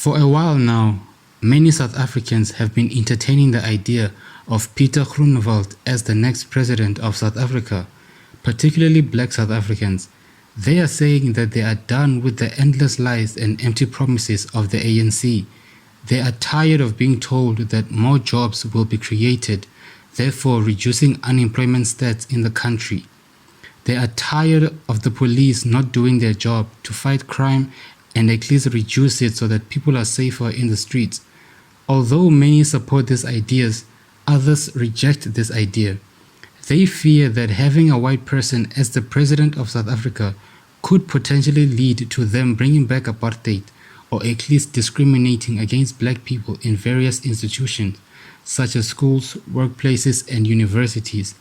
For a while now, many South Africans have been entertaining the idea of Pieter Groenewald as the next president of South Africa, particularly black South Africans. They are saying that they are done with the endless lies and empty promises of the ANC. They are tired of being told that more jobs will be created, therefore reducing unemployment stats in the country. They are tired of the police not doing their job to fight crime and at least reduce it so that people are safer in the streets. Although many support these ideas, others reject this idea. They fear that having a white person as the president of South Africa could potentially lead to them bringing back apartheid or at least discriminating against black people in various institutions such as schools, workplaces and universities.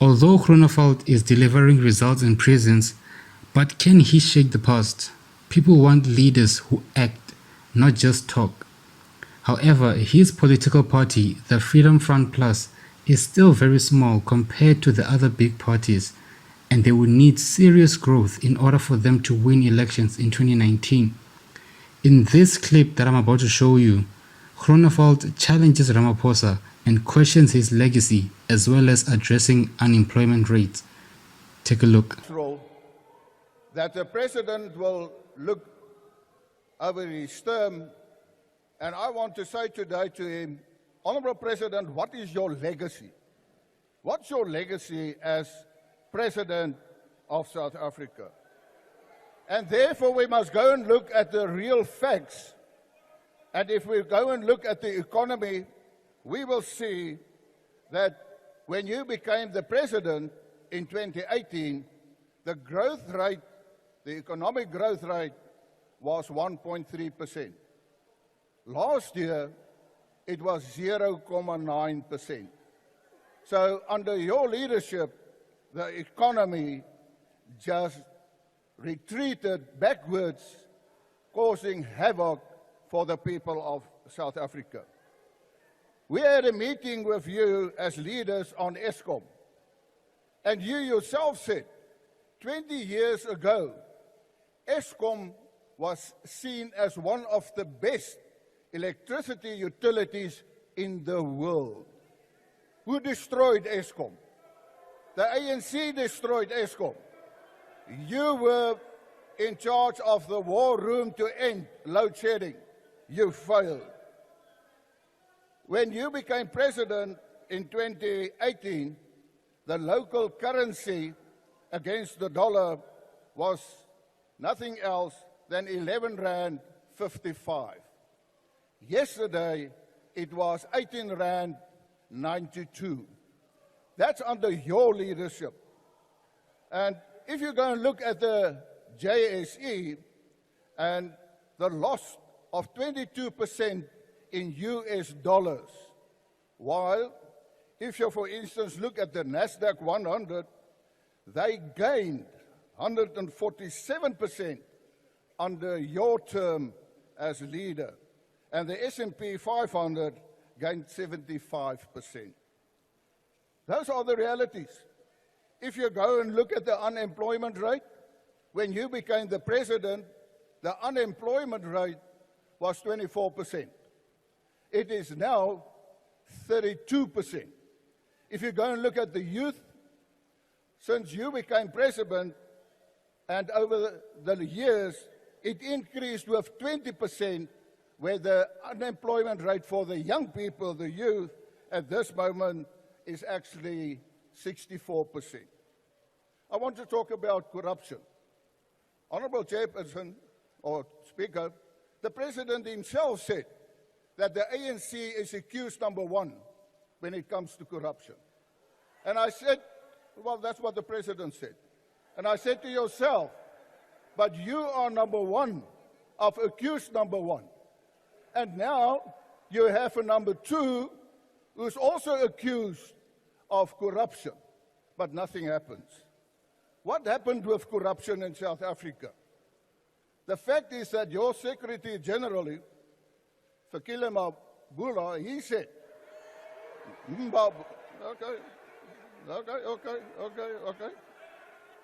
Although Groenewald is delivering results in prisons, but can he shake the past? People want leaders who act, not just talk. However, his political party, the Freedom Front Plus, is still very small compared to the other big parties, and they will need serious growth in order for them to win elections in 2019. In this clip that I'm about to show you, Groenewald challenges Ramaphosa and questions his legacy as well as addressing unemployment rates. Take a look. That the president will look over his term, and I want to say today to him, Honourable President, what is your legacy? What's your legacy as President of South Africa? And therefore we must go and look at the real facts. And if we go and look at the economy, we will see that when you became the president in 2018, the growth rate, the economic growth rate was 1.3%. Last year, it was 0.9%. So under your leadership, the economy just retreated backwards, causing havoc for the people of South Africa. We had a meeting with you as leaders on Eskom, and you yourself said 20 years ago, Eskom was seen as one of the best electricity utilities in the world. Who destroyed Eskom? The ANC destroyed Eskom. You were in charge of the war room to end load shedding. You failed. When you became president in 2018, the local currency against the dollar was nothing else than 11 Rand 55. Yesterday, it was 18 Rand 92. That's under your leadership. And if you go and look at the JSE and the loss of 22% in US dollars, while if you, for instance, look at the NASDAQ 100, they gained 147% under your term as leader, and the S&P 500 gained 75%. Those are the realities. If you go and look at the unemployment rate, when you became the president, the unemployment rate was 24%. It is now 32%. If you go and look at the youth, since you became president, and over the years, it increased with 20%, where the unemployment rate for the young people, the youth, at this moment is actually 64%. I want to talk about corruption. Honourable Chairperson, or Speaker, the President himself said that the ANC is accused number one when it comes to corruption. And I said, well, that's what the President said. And I said to yourself, but you are number one of accused number one. And now you have a number two who's also accused of corruption, but nothing happens. What happened with corruption in South Africa? The fact is that your Secretary General, Fikile Mbalula, he said,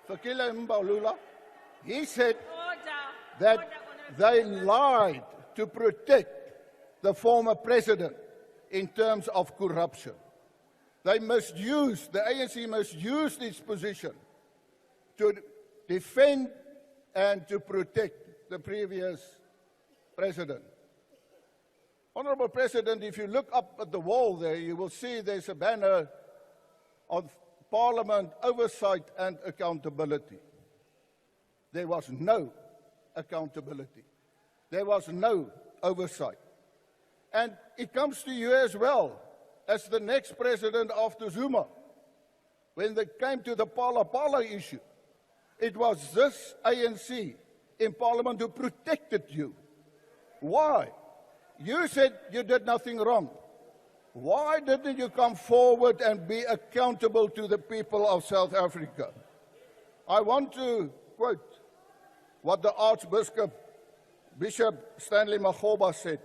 Fikile Mbalula, he said that they lied to protect the former president in terms of corruption. The ANC must use its position to defend and to protect the previous president. Honorable President, if you look up at the wall there, you will see there's a banner of Parliament oversight and accountability. There was no accountability. There was no oversight. And it comes to you as well as the next president after Zuma. When they came to the Pala issue, it was this ANC in Parliament who protected you. Why? You said you did nothing wrong. Why didn't you come forward and be accountable to the people of South Africa? I want to quote what the Archbishop, Bishop Stanley Makgoba said.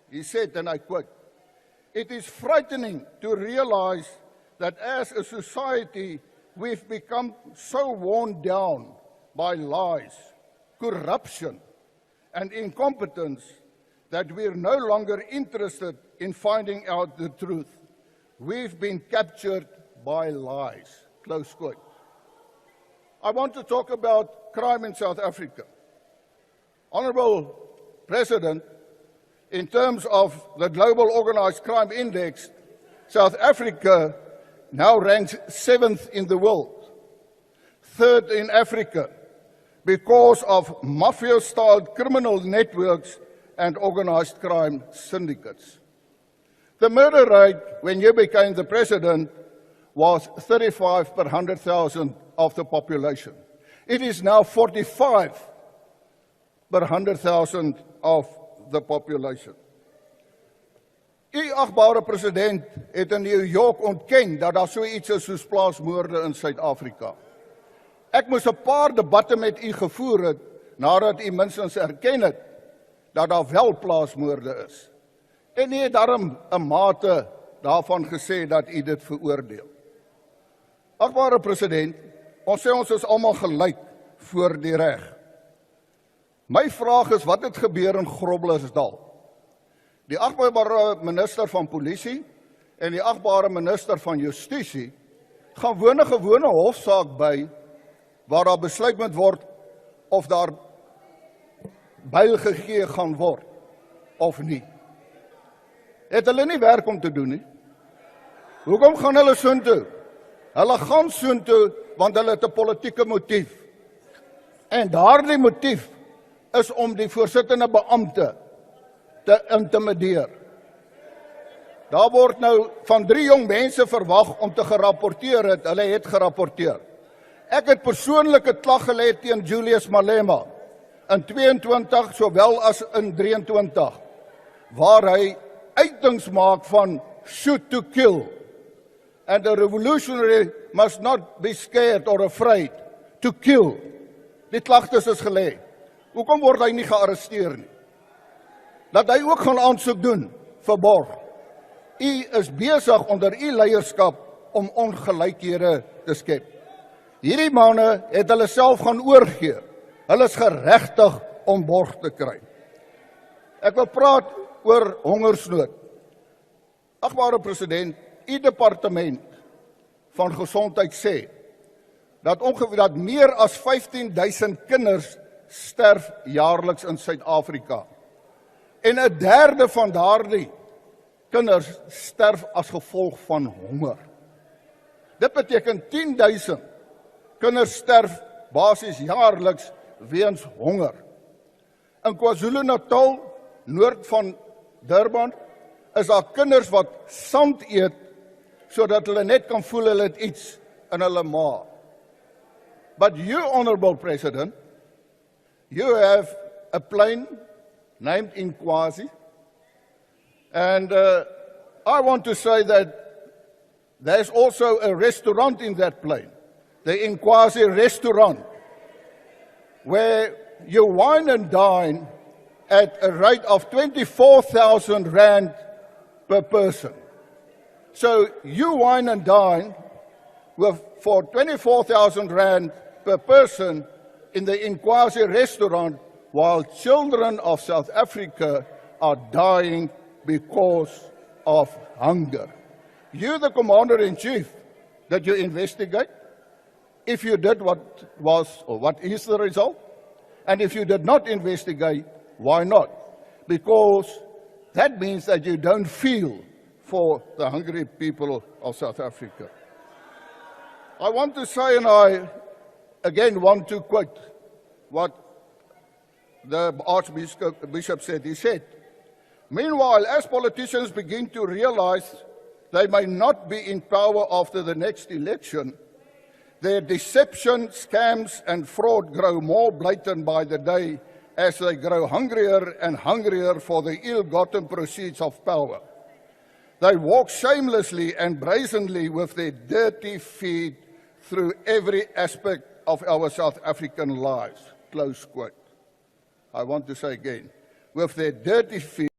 He said, and I quote, "It is frightening to realize that as a society, we've become so worn down by lies, corruption, and incompetence that we're no longer interested in finding out the truth. We've been captured by lies." Close quote. I want to talk about crime in South Africa. Honorable President, in terms of the Global Organized Crime Index, South Africa now ranks 7th in the world, 3rd in Africa, because of mafia-style criminal networks and organized crime syndicates. The murder rate when you became the president was 35 per 100,000 of the population. It is now 45 per 100,000 of the population. U agbare president het in New York ontken dat daar so iets is soos plaasmoorde in Suid-Afrika. Ek moes 'n paar debatte met u gevoer het nadat u minstens erken het dat daar wel plaasmoorde is. En u het daarom 'n mate daarvan gesê dat u dit veroordeel. Agbare president, ons sê ons is almal gelyk voor die reg. My vraag is, wat het gebeur in Groblersdal? Die agbare minister van polisie en die agbare minister van justisie gaan gewone hofsaak by waar daar besluit moet word of daar byl gegee gaan word of nie. Het hulle nie werk om te doen nie? Hoekom gaan hulle soontoe? Hulle gaan soontoe want hulle het 'n politieke motief. En daardie motief is om die voorsittende beampte te intimideer. Daar word nou van 3 jong mense verwag om te gerapporteer het. Hulle het gerapporteer. Ek het persoonlik 'n klag gelê teen Julius Malema in 22 sowel as in 23 waar hy uitings maak van shoot to kill. And a revolutionary must not be scared or afraid to kill. Die klagtes is gelê. Hoekom word hy nie gearresteer nie? Dat hy ook gaan aansoek doen, verborg. U is besig onder u leierskap om ongelykhede te skep. Hierdie manne het hulle self gaan oorgee. Hulle is geregtig om borg te kry. Ek wil praat oor hongersnood. Agbare president, u departement van gesondheid sê dat ongeveer dat meer as 15,000 kinders sterf jaarliks in Suid-Afrika. En 1/3 van daardie kinders sterf as gevolg van honger. Dit beteken 10,000 kinders sterf basies jaarliks weens honger. In KwaZulu-Natal, noord van Durban, is daar kinders wat sand eet sodat hulle net kan voel hulle het iets in hulle maag. But you, Honorable President, you have a plane named Inkwazi, and I want to say that there's also a restaurant in that plane, the Inkwazi restaurant, where you wine and dine at a rate of 24,000 rand per person. So you wine and dine for 24,000 rand per person in the Inkwazi restaurant, while children of South Africa are dying because of hunger. You, the Commander-in-Chief, did you investigate? If you did, what is the result? And if you did not investigate, why not? Because that means that you don't feel for the hungry people of South Africa. I want to say, and I again want to quote what the Archbishop said. He said, "Meanwhile, as politicians begin to realize they may not be in power after the next election, their deception, scams, and fraud grow more blatant by the day as they grow hungrier and hungrier for the ill-gotten proceeds of power. They walk shamelessly and brazenly with their dirty feet through every aspect of our South African lives." Close quote. I want to say again, with their dirty feet